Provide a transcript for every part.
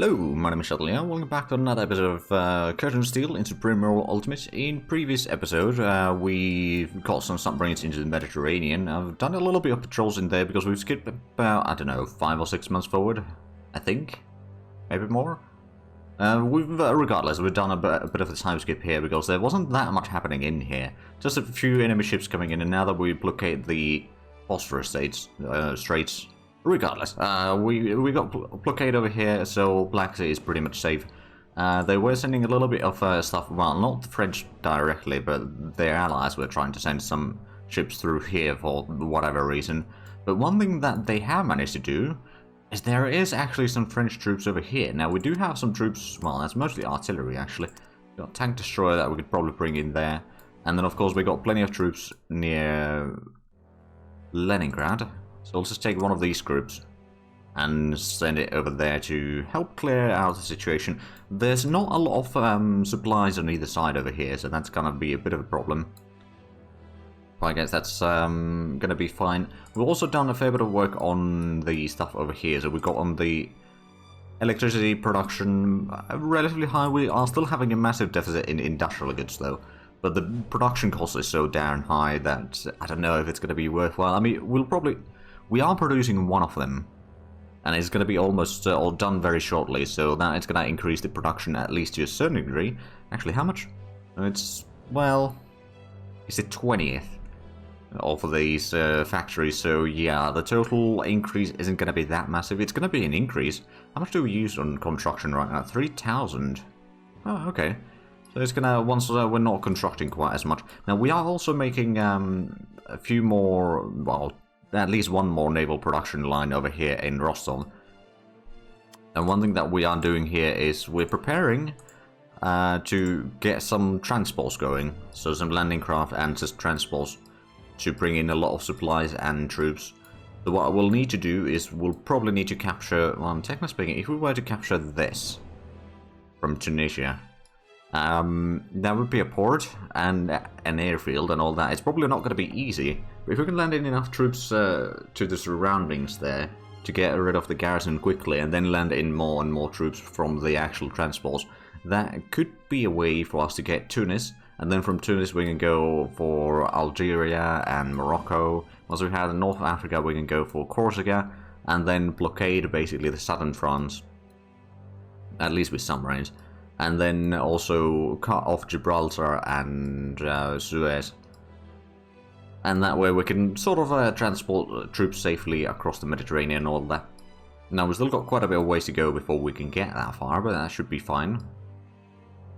Hello, my name is Shuttle here. Welcome back to another episode of Curtain Steel in Supreme Royal Ultimate. In previous episode, we got some submarines into the Mediterranean. I've done a little bit of patrols in there because we've skipped about, I don't know, 5 or 6 months forward, I think. Maybe more. Regardless, we've done a bit of a time skip here because there wasn't that much happening in here. Just a few enemy ships coming in, and now that we blockade the Bosphorus Straits. Regardless, we got blockade over here, so Black Sea is pretty much safe. They were sending a little bit of stuff, well, not the French directly, but their allies were trying to send some ships through here for whatever reason. But one thing that they have managed to do is there is actually some French troops over here. Now, we do have some troops, well, that's mostly artillery, actually. We've got a tank destroyer that we could probably bring in there. And then, of course, we got plenty of troops near Leningrad. So I'll just take one of these groups and send it over there to help clear out the situation. There's not a lot of supplies on either side over here, so that's gonna be a bit of a problem. But I guess that's gonna be fine. We've also done a fair bit of work on the stuff over here. So we got on the electricity production relatively high. We are still having a massive deficit in industrial goods though. But the production cost is so darn high that I don't know if it's gonna be worthwhile. I mean, we are producing one of them, and it's going to be almost all done very shortly, so that it's going to increase the production at least to a certain degree. Actually, how much? It's, well, it's the 20th of these factories, so yeah, the total increase isn't going to be that massive. It's going to be an increase. How much do we use on construction right now? 3,000. Oh, okay. So it's going to, once we're not constructing quite as much. Now, we are also making a few more, well, at least one more naval production line over here in Rostov. And one thing that we are doing here is we're preparing to get some transports going. So some landing craft and just transports to bring in a lot of supplies and troops. So what we'll need to do is we'll probably need to capture, well, technically speaking, if we were to capture this from Tunisia, that would be a port and an airfield and all that. It's probably not going to be easy, but if we can land in enough troops to the surroundings there to get rid of the garrison quickly and then land in more and more troops from the actual transports, that could be a way for us to get Tunis, and then from Tunis we can go for Algeria and Morocco. Once we have North Africa we can go for Corsica and then blockade basically the southern France, at least with submarines. And then also cut off Gibraltar and Suez. And that way we can sort of transport troops safely across the Mediterranean and all that. Now we've still got quite a bit of ways to go before we can get that far, but that should be fine.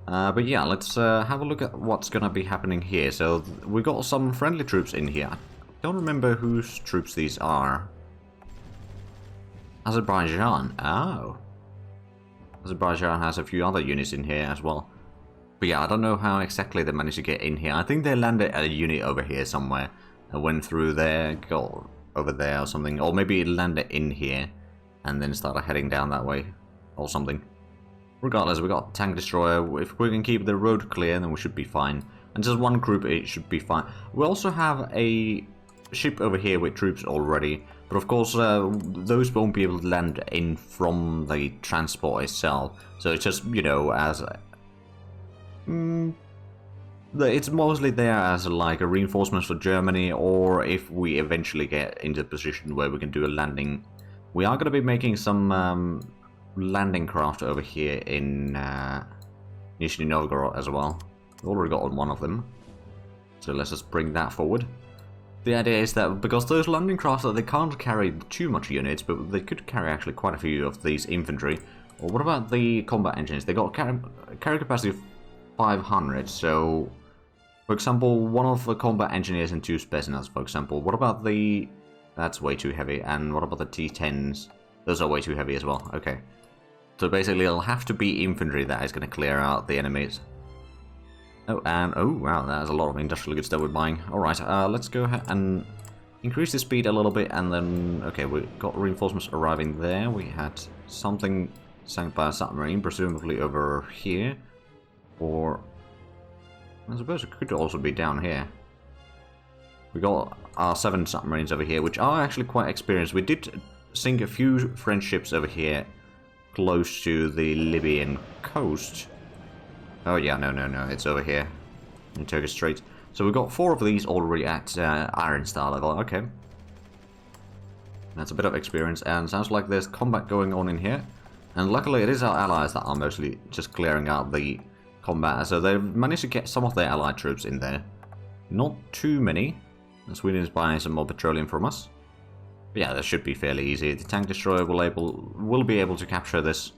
But yeah, let's have a look at what's going to be happening here. So we got some friendly troops in here. I don't remember whose troops these are. Azerbaijan. Oh. Azerbaijan has a few other units in here as well. But yeah, I don't know how exactly they managed to get in here. I think they landed at a unit over here somewhere. And went through there, got over there or something. Or maybe it landed in here and then started heading down that way or something. Regardless, we got tank destroyer. If we can keep the road clear, then we should be fine. And just one group, it should be fine. We also have a ship over here with troops already. But of course, those won't be able to land in from the transport itself. So it's just, you know, as it's mostly there as like a reinforcement for Germany, or if we eventually get into a position where we can do a landing. We are going to be making some landing craft over here in Nizhny Novgorod as well. We've already got one of them. So let's just bring that forward. The idea is that because those landing crafts, they can't carry too much units, but they could carry actually quite a few of these infantry. Or what about the combat engines? They got carry capacity of 500, so for example, one of the combat engineers and 2 Spetsnaz, for example. What about the... that's way too heavy. And what about the T-10s? Those are way too heavy as well. Okay. So basically it'll have to be infantry that is going to clear out the enemies. Oh, and oh wow, that's a lot of industrial goods that we're buying. Alright, let's go ahead and increase the speed a little bit, and then, okay, we got reinforcements arriving there. We had something sank by a submarine, presumably over here. Or, I suppose it could also be down here. We got our 7 submarines over here, which are actually quite experienced. We did sink a few French ships over here close to the Libyan coast. Oh yeah, no, it's over here in Turkish Strait. So we've got 4 of these already at Iron Star level. Okay. That's a bit of experience, and sounds like there's combat going on in here. And luckily it is our allies that are mostly just clearing out the combat. So they've managed to get some of their allied troops in there. Not too many. Sweden is buying some more petroleum from us. But yeah, that should be fairly easy. The tank destroyer will be able to capture this.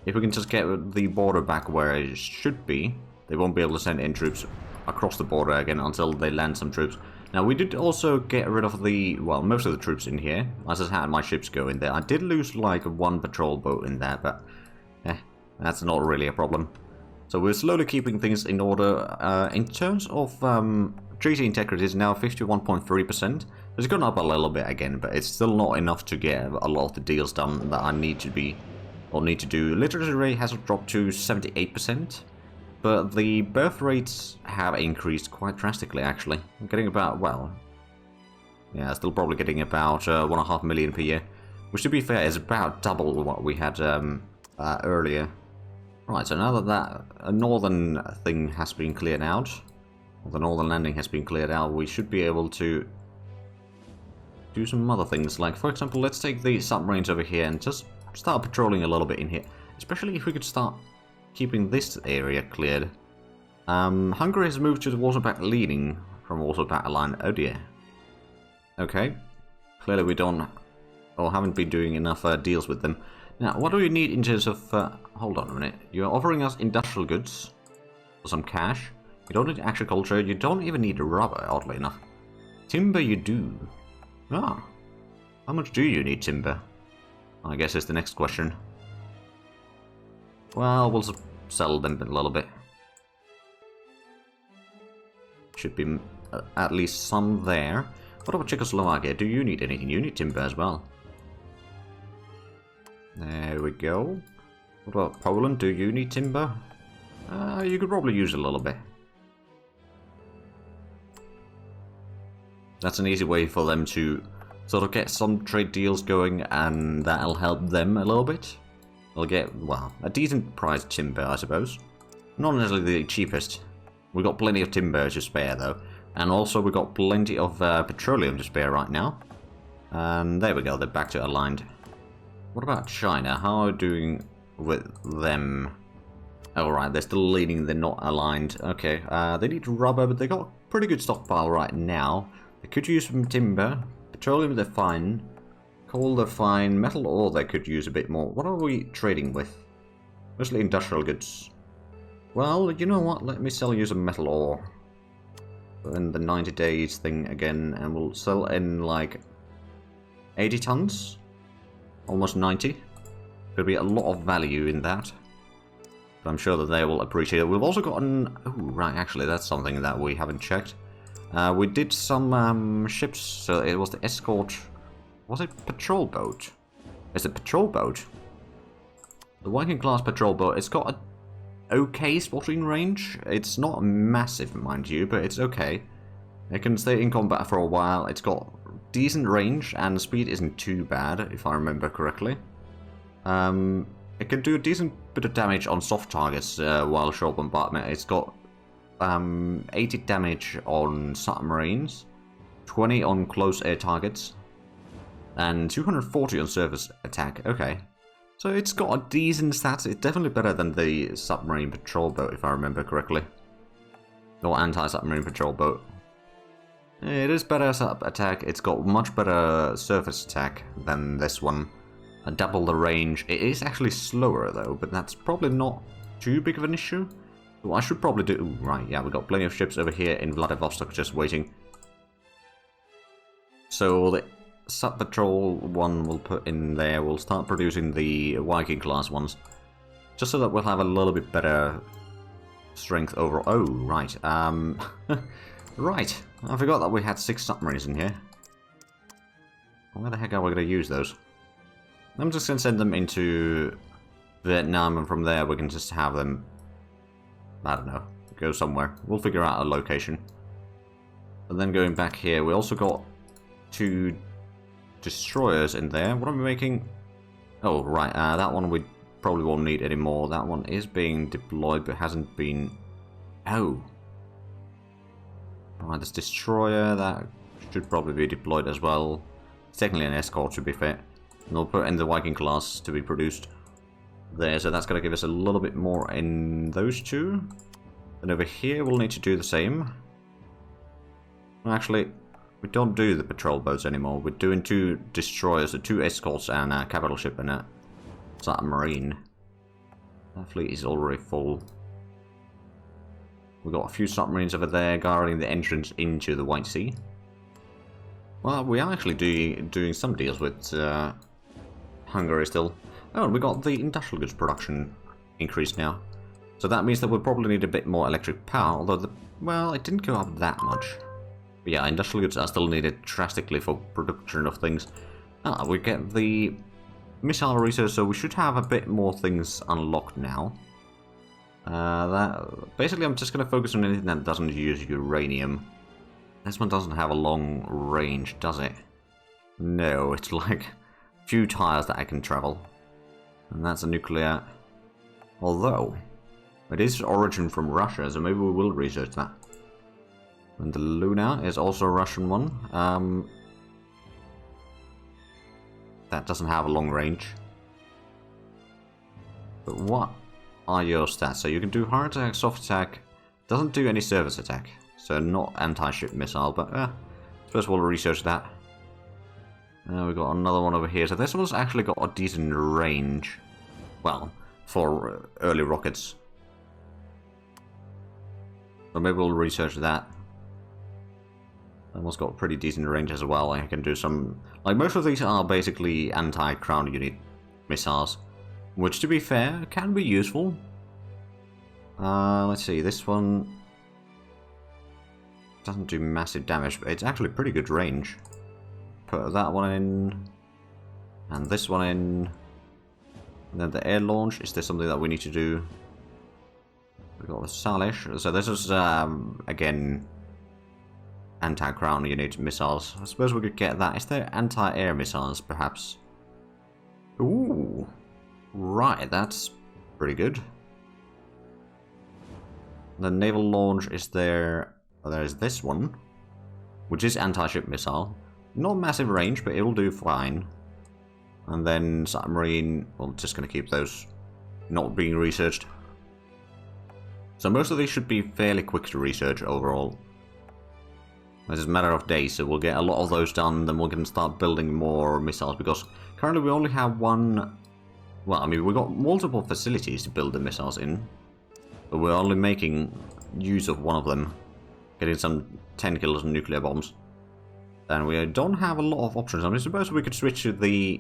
If we can just get the border back where it should be, they won't be able to send in troops across the border again until they land some troops. Now, we did also get rid of the, well, most of the troops in here. I just had my ships go in there. I did lose, like, 1 patrol boat in there, but, that's not really a problem. So we're slowly keeping things in order. In terms of treaty integrity, is now 51.3%. It's gone up a little bit again, but it's still not enough to get a lot of the deals done that I need to do. Literacy rate has dropped to 78%. But the birth rates have increased quite drastically, actually. I'm getting about, well, yeah, still probably getting about 1.5 million per year. Which, to be fair, is about double what we had earlier. Right, so now that a northern thing has been cleared out, or the northern landing has been cleared out, we should be able to do some other things. Like, for example, let's take the submarines over here and just start patrolling a little bit in here. Especially if we could start keeping this area cleared. Hungary has moved to the Warsaw Pact leading from Warsaw Pact line. Oh dear. Okay. Clearly we don't, or haven't been doing enough deals with them. Now, what do we need in terms of... hold on a minute. You're offering us industrial goods for some cash. You don't need agriculture. You don't even need rubber, oddly enough. Timber you do. Ah. How much do you need timber? I guess is the next question. Well, we'll sell them a little bit. Should be at least some there. What about Czechoslovakia? Do you need anything? You need timber as well. There we go. What about Poland? Do you need timber? You could probably use a little bit. That's an easy way for them to sort of get some trade deals going, and that'll help them a little bit. They'll get, well, a decent priced timber, I suppose. Not necessarily the cheapest. We've got plenty of timber to spare, though. And also, we've got plenty of petroleum to spare right now. And there we go, they're back to aligned. What about China? How are we doing with them? Alright, they're still leading, they're not aligned. Okay, they need rubber, but they got a pretty good stockpile right now. They could use some timber. Petroleum, they're fine. Coal, they're fine. Metal ore, they could use a bit more. What are we trading with? Mostly industrial goods. Well, you know what? Let me sell you some metal ore. In the 90 days thing again, and we'll sell in like 80 tons? Almost 90. There'll be a lot of value in that. But I'm sure that they will appreciate it. We've also got an... Oh, right, actually, that's something that we haven't checked. We did some ships, so it was the escort... Was it patrol boat? It's a patrol boat. The Viking class patrol boat, it's got a okay spotting range. It's not massive, mind you, but it's okay. It can stay in combat for a while. It's got decent range, and the speed isn't too bad, if I remember correctly. It can do a decent bit of damage on soft targets while short bombardment. It's got 80 damage on submarines, 20 on close air targets, and 240 on surface attack. Okay. So it's got a decent stats. It's definitely better than the submarine patrol boat, if I remember correctly. Or anti-submarine patrol boat. It is better attack. It's got much better surface attack than this one. Double the range. It is actually slower though, but that's probably not too big of an issue. What I should probably do... Ooh, right, yeah, we've got plenty of ships over here in Vladivostok just waiting. So the sub-patrol one we'll put in there. We'll start producing the Viking class ones. Just so that we'll have a little bit better strength overall. Oh, right. Right. I forgot that we had 6 submarines in here. Where the heck are we going to use those? I'm just going to send them into Vietnam, and from there we can just have them, I don't know, go somewhere. We'll figure out a location. And then going back here, we also got 2 destroyers in there. What are we making? Oh, right, that one we probably won't need any more. That one is being deployed, but hasn't been... Oh! Right, this destroyer, that should probably be deployed as well. It's technically an escort, to be fair. And we'll put in the Viking class to be produced there, so that's going to give us a little bit more in those two. And over here we'll need to do the same. Actually, we don't do the patrol boats anymore. We're doing 2 destroyers, so 2 escorts and a capital ship and a submarine. That fleet is already full. We've got a few submarines over there guarding the entrance into the White Sea. Well, we are actually doing some deals with Hungary still. Oh, and we got the industrial goods production increased now. So that means that we'll probably need a bit more electric power, although, well, it didn't go up that much. But yeah, industrial goods are still needed drastically for production of things. We get the missile research, so we should have a bit more things unlocked now. Basically, I'm just going to focus on anything that doesn't use uranium. This one doesn't have a long range, does it? No, it's like a few tires that I can travel. And that's a nuclear... Although, it is origin from Russia, so maybe we will research that. And the Luna is also a Russian one. That doesn't have a long range. But what are your stats? So you can do hard attack, soft attack, doesn't do any surface attack. So not anti-ship missile, but I suppose we'll research that. We've got another one over here. So this one's actually got a decent range. Well, for early rockets. So maybe we'll research that. That one's got pretty decent range as well. I can do some... Like, most of these are basically anti-ground unit missiles. Which, to be fair, can be useful. Let's see, this one... doesn't do massive damage, but it's actually pretty good range. Put that one in, and this one in, and then the air launch. Is there something that we need to do? We've got the Salish, so this is, again, anti-ground unit missiles. I suppose we could get that. Is there anti-air missiles, perhaps? Ooh, right, that's pretty good. The naval launch is there. Oh, there's this one, which is anti-ship missile. Not massive range, but it'll do fine. And then submarine, well, just going to keep those not being researched. So most of these should be fairly quick to research overall. It's a matter of days, so we'll get a lot of those done, then we can start building more missiles, because currently we only have one... Well, I mean, we've got multiple facilities to build the missiles in, but we're only making use of one of them. Getting some 10 kilos of nuclear bombs. And we don't have a lot of options. I mean, suppose we could switch to the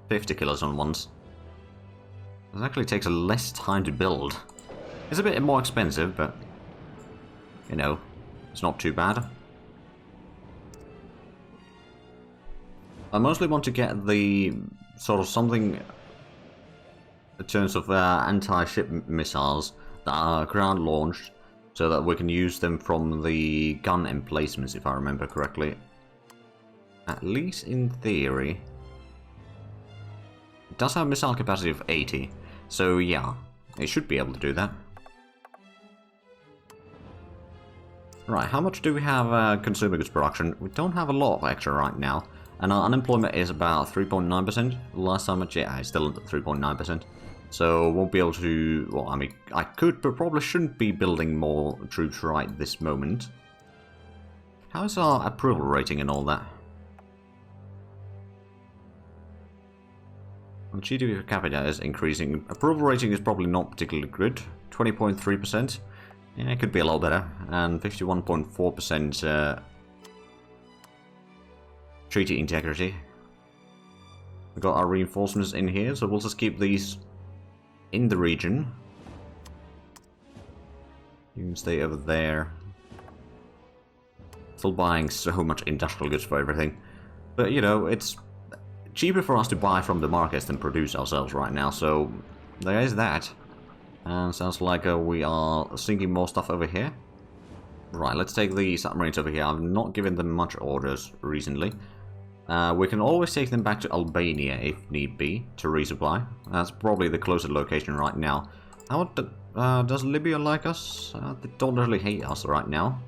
50 kilos on ones. It actually takes a less time to build. It's a bit more expensive, but you know, it's not too bad. I mostly want to get the sort of something in terms of anti-ship missiles that are ground launched, so that we can use them from the gun emplacements, if I remember correctly. At least in theory. It does have a missile capacity of 80, so yeah, it should be able to do that. Right, how much do we have consumer goods production? We don't have a lot of extra right now, and our unemployment is about 3.9%. Last time I checked, it's still at 3.9%. So won't be able to, well, I mean, I could, but probably shouldn't be building more troops right this moment. How is our approval rating and all that? Well, GDP per capita is increasing. Approval rating is probably not particularly good. 20.3%. Yeah, it could be a lot better. And 51.4% treaty integrity. We've got our reinforcements in here, so we'll just keep these in the region. You can stay over there. Still buying so much industrial goods for everything. But, you know, it's cheaper for us to buy from the markets than produce ourselves right now, so there is that. And sounds like we are sinking more stuff over here. Right, let's take the submarines over here. I've not given them much orders recently. We can always take them back to Albania if need be, to resupply. That's probably the closest location right now. Does Libya like us? They don't really hate us right now.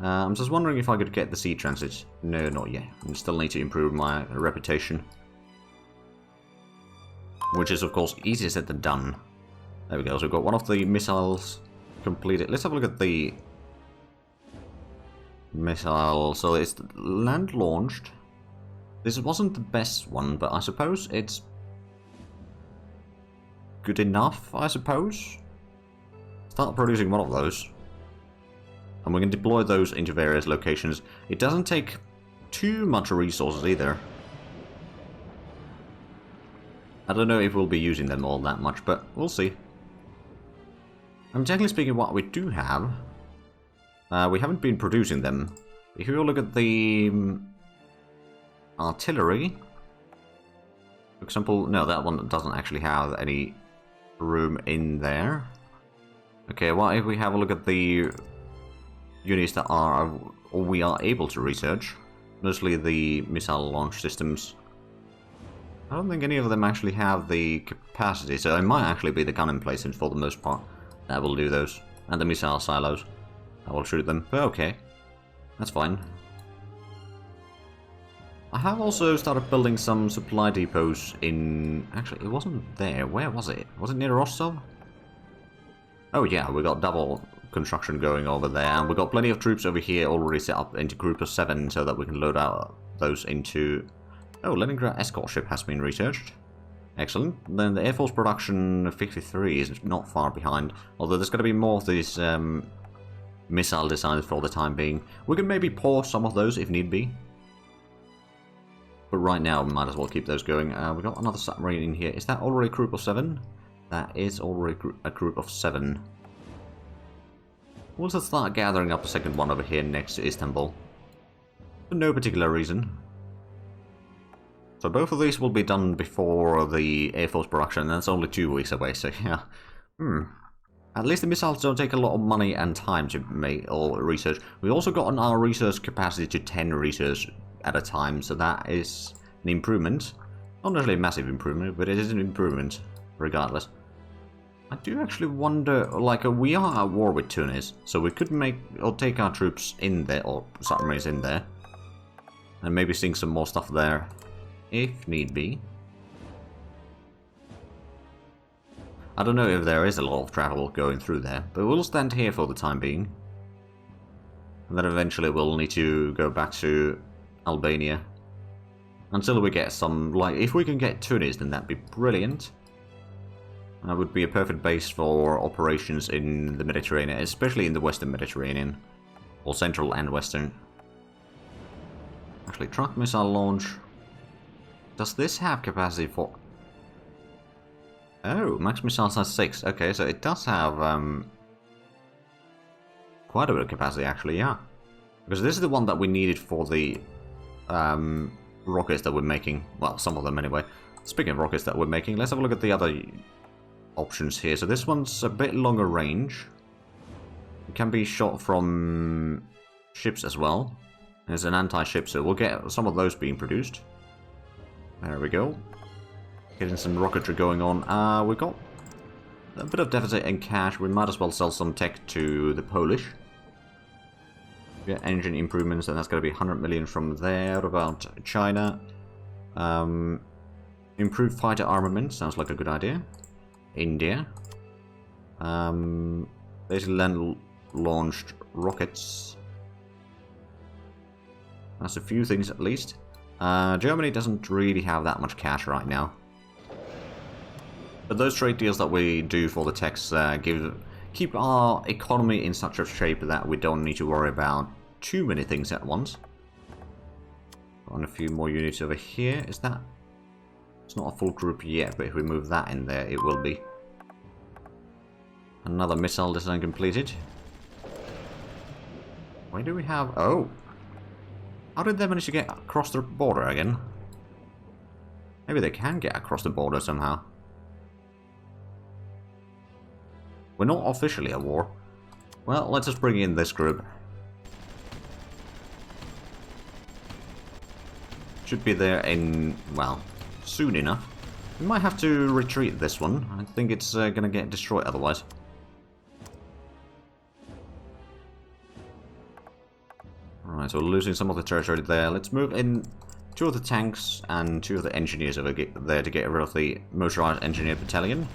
I'm just wondering if I could get the sea transit. No, not yet. I still need to improve my reputation. Which is, of course, easier said than done. There we go, so we've got one of the missiles completed. Let's have a look at the missile. So it's land-launched. This wasn't the best one, but I suppose it's good enough, I suppose. Start producing one of those. And we can deploy those into various locations. It doesn't take too much resources either. I don't know if we'll be using them all that much, but we'll see. And technically speaking, what we do have, we haven't been producing them. If you look at the artillery, for example, no, that one doesn't actually have any room in there. Okay, what if we have a look at the units that we are able to research? Mostly the missile launch systems. I don't think any of them actually have the capacity, so it might actually be the gun emplacements for the most part that will do those. And the missile silos. I will shoot them, but okay. That's fine. I have also started building some supply depots in... Actually, it wasn't there. Where was it? Was it near Rostov? Oh yeah, we got double construction going over there. And we got plenty of troops over here already set up into group of 7 so that we can load out those into... Oh, Leningrad escort ship has been researched. Excellent. Then the Air Force production 53 is not far behind. Although there's going to be more of these missile designs for the time being. We can maybe pour some of those if need be. But right now, we might as well keep those going. We got another submarine in here. Is that already a group of 7? That is already a group of 7. We'll just start gathering up a second one over here next to Istanbul. For no particular reason. So both of these will be done before the Air Force production, and that's only 2 weeks away, so yeah. At least the missiles don't take a lot of money and time to make or research. We also got on our research capacity to 10 research at a time, so that is an improvement. Not necessarily a massive improvement, but it is an improvement, regardless. I do actually wonder, like, we are at war with Tunis, so we could make, or take our troops in there, or submarines in there, and maybe sink some more stuff there. If need be. I don't know if there is a lot of travel going through there, but we'll stand here for the time being. And then eventually we'll need to go back to Albania. Until we get some, like, if we can get Tunis, then that'd be brilliant. That would be a perfect base for operations in the Mediterranean, especially in the Western Mediterranean. Or Central and Western. Actually, truck missile launch. Does this have capacity for... Oh, max missile size 6. Okay, so it does have quite a bit of capacity, actually, yeah. Because this is the one that we needed for the rockets that we're making. Well, some of them anyway. Speaking of rockets that we're making, let's have a look at the other options here. So this one's a bit longer range. It can be shot from ships as well. There's an anti-ship, so we'll get some of those being produced. There we go. Getting some rocketry going on. We've got a bit of deficit in cash. We might as well sell some tech to the Polish. Get engine improvements, and that's going to be 100 million from there. About China. Improved fighter armament. Sounds like a good idea. India. Basically land-launched rockets. That's a few things at least. Germany doesn't really have that much cash right now. But those trade deals that we do for the techs keep our economy in such a shape that we don't need to worry about too many things at once. On a few more units over here. Is that... It's not a full group yet, but if we move that in there, it will be. Another missile design completed. Why do we have... Oh! How did they manage to get across the border again? Maybe they can get across the border somehow. We're not officially at war. Well, let's just bring in this group. should be there in, well, soon enough. We might have to retreat this one. I think it's gonna get destroyed otherwise. Alright, so we're losing some of the territory there. Let's move in 2 of the tanks and 2 of the engineers over there to get rid of the motorized engineer battalion.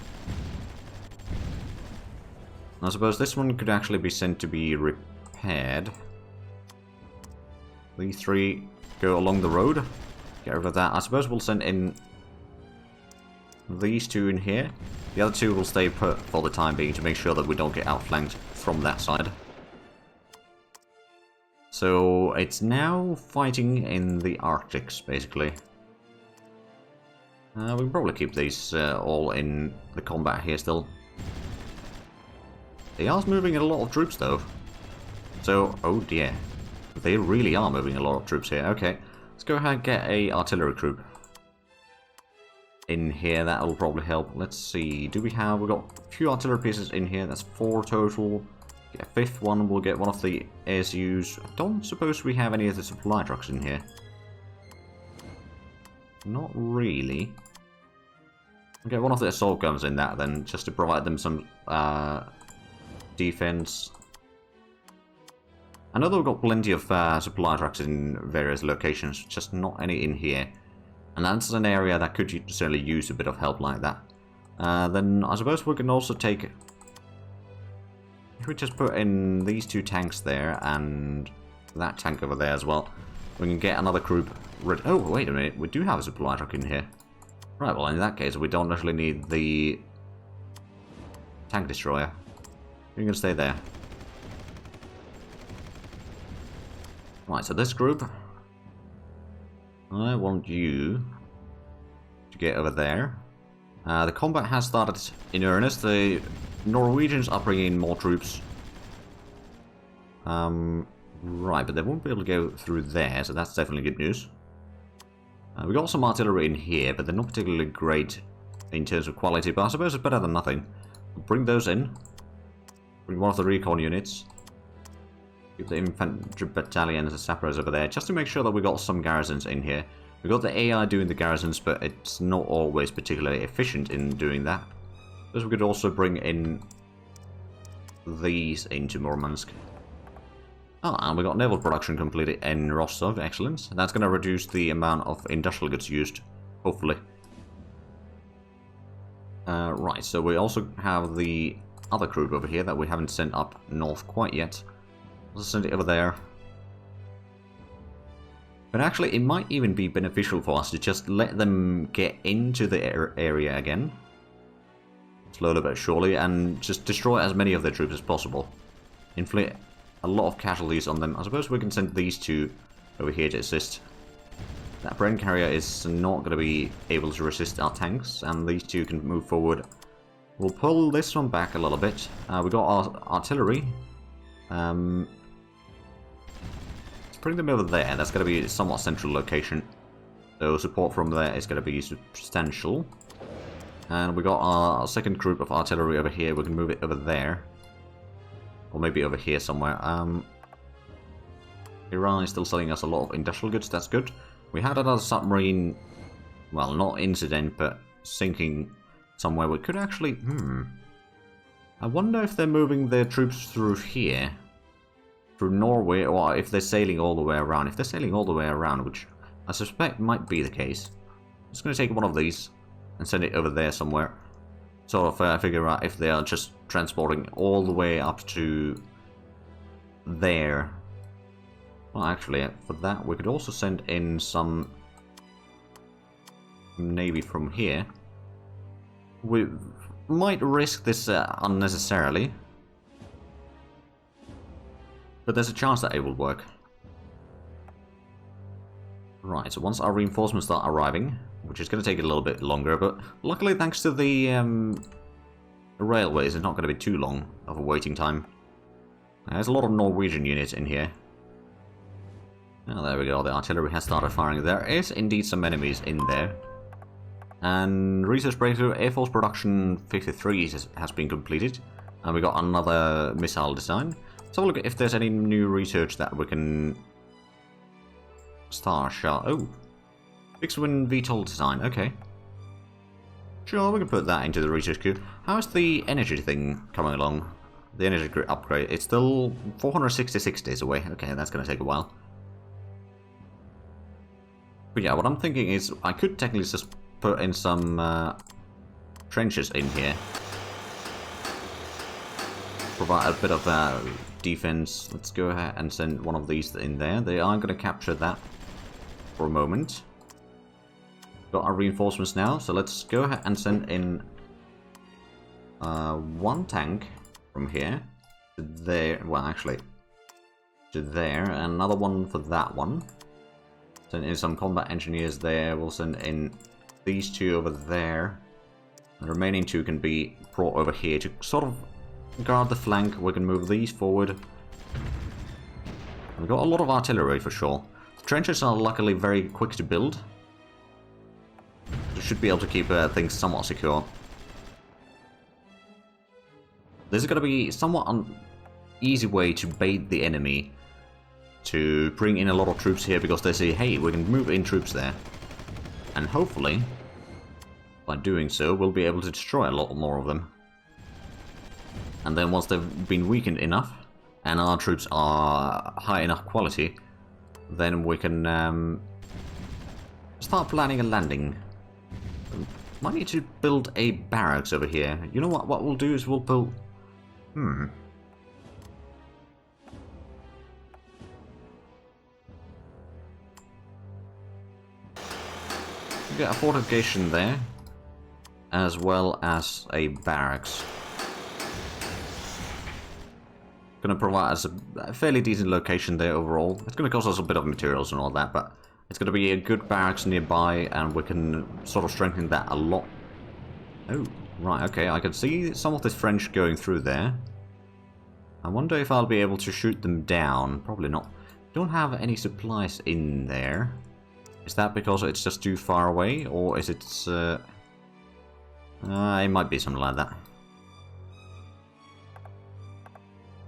I suppose this one could actually be sent to be repaired. These 3 go along the road. Get rid of that. I suppose we'll send in these 2 in here. The other 2 will stay put for the time being to make sure that we don't get outflanked from that side. So it's now fighting in the Arctics, basically. We can probably keep these all in the combat here still. They are moving a lot of troops though. So, oh dear. They really are moving a lot of troops here. Okay, let's go ahead and get a artillery group in here. That'll probably help. Let's see. We've got a few artillery pieces in here. That's 4 total. Get a 5th one. We'll get one of the ASUs. I don't suppose we have any of the supply trucks in here. Not really. We'll get one of the assault guns in that then, just to provide them some defense. I know they've got plenty of supply trucks in various locations, just not any in here. And that's an area that could certainly use a bit of help like that. Then I suppose we can also take... If we just put in these 2 tanks there and that tank over there as well, we can get another group rid... Oh, wait a minute, we do have a supply truck in here. Right, well in that case we don't actually need the tank destroyer. You're gonna stay there. Right, so this group, I want you to get over there. The combat has started in earnest. The Norwegians are bringing in more troops. Right, but they won't be able to go through there, so that's definitely good news. We got some artillery in here, but they're not particularly great in terms of quality, but I suppose it's better than nothing. We'll bring those in. Bring one of the recon units. Keep the infantry battalion as the sappers over there, just to make sure that we got some garrisons in here. We got the AI doing the garrisons, but it's not always particularly efficient in doing that. Because we could also bring in these into Murmansk. Oh, and we got naval production completed in Rostov. Excellent. That's going to reduce the amount of industrial goods used, hopefully. Right, so we also have the other group over here that we haven't sent up north quite yet. Let's send it over there. But actually, it might even be beneficial for us to just let them get into the area again. Slowly but surely, and just destroy as many of their troops as possible. Inflict a lot of casualties on them. I suppose we can send these 2 over here to assist. That Bren carrier is not going to be able to resist our tanks, and these 2 can move forward. We'll pull this one back a little bit. We got our artillery. Let's bring them over there. That's going to be a somewhat central location. So support from there is going to be substantial. And we got our 2nd group of artillery over here. We can move it over there. Or maybe over here somewhere. Iran is still selling us a lot of industrial goods. That's good. We had another submarine, well, not incident, but sinking somewhere. We could actually... I wonder if they're moving their troops through here. Through Norway, or if they're sailing all the way around. If they're sailing all the way around, which I suspect might be the case. I'm just going to take one of these and send it over there somewhere. Sort of figure out if they are just transporting all the way up to there. Well, actually, for that, we could also send in some navy from here. We might risk this unnecessarily, but there's a chance that it will work. Right, so once our reinforcements start arriving, which is going to take a little bit longer, but luckily thanks to the railways, it's not going to be too long of a waiting time. There's a lot of Norwegian units in here. Oh, there we go, the artillery has started firing. There is indeed some enemies in there. And research breakthrough, Air Force production 53 has been completed. And we got another missile design. Let's have a look at if there's any new research that we can start. Oh, Fixed-wing VTOL design, okay. Sure, we can put that into the research queue. How's the energy thing coming along? The energy grid upgrade. It's still 466 days away. Okay, that's going to take a while. But yeah, what I'm thinking is I could technically just put in some trenches in here. Provide a bit of defense. Let's go ahead and send one of these in there. They are going to capture that for a moment. Got our reinforcements now, so let's go ahead and send in one tank from here to there. Well, actually, to there, and another one for that one. Send in some combat engineers there. We'll send in these two over there. The remaining two can be brought over here to sort of guard the flank. We can move these forward. We've got a lot of artillery for sure. The trenches are luckily very quick to build. We should be able to keep things somewhat secure. This is going to be somewhat an easy way to bait the enemy to bring in a lot of troops here, because they say, hey, we can move in troops there. And hopefully, by doing so, we'll be able to destroy a lot more of them. And then once they've been weakened enough, and our troops are high enough quality, then we can start planning a landing. Might need to build a barracks over here. You know what? What we'll do is we'll build... We get a fortification there, as well as a barracks. Going to provide us a fairly decent location there overall. It's going to cost us a bit of materials and all that, but it's going to be a good barracks nearby, and we can sort of strengthen that a lot. Oh, right, okay, I can see some of the French going through there. I wonder if I'll be able to shoot them down. Probably not. Don't have any supplies in there. Is that because it's just too far away, or is it... it might be something like that.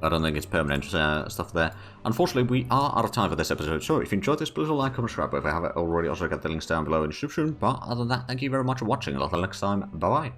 I don't think it's permanent stuff there. Unfortunately, we are out of time for this episode, so if you enjoyed this, please like, comment, subscribe if you haven't already. Also, get the links down below in the description. But other than that, thank you very much for watching, and until next time, bye-bye.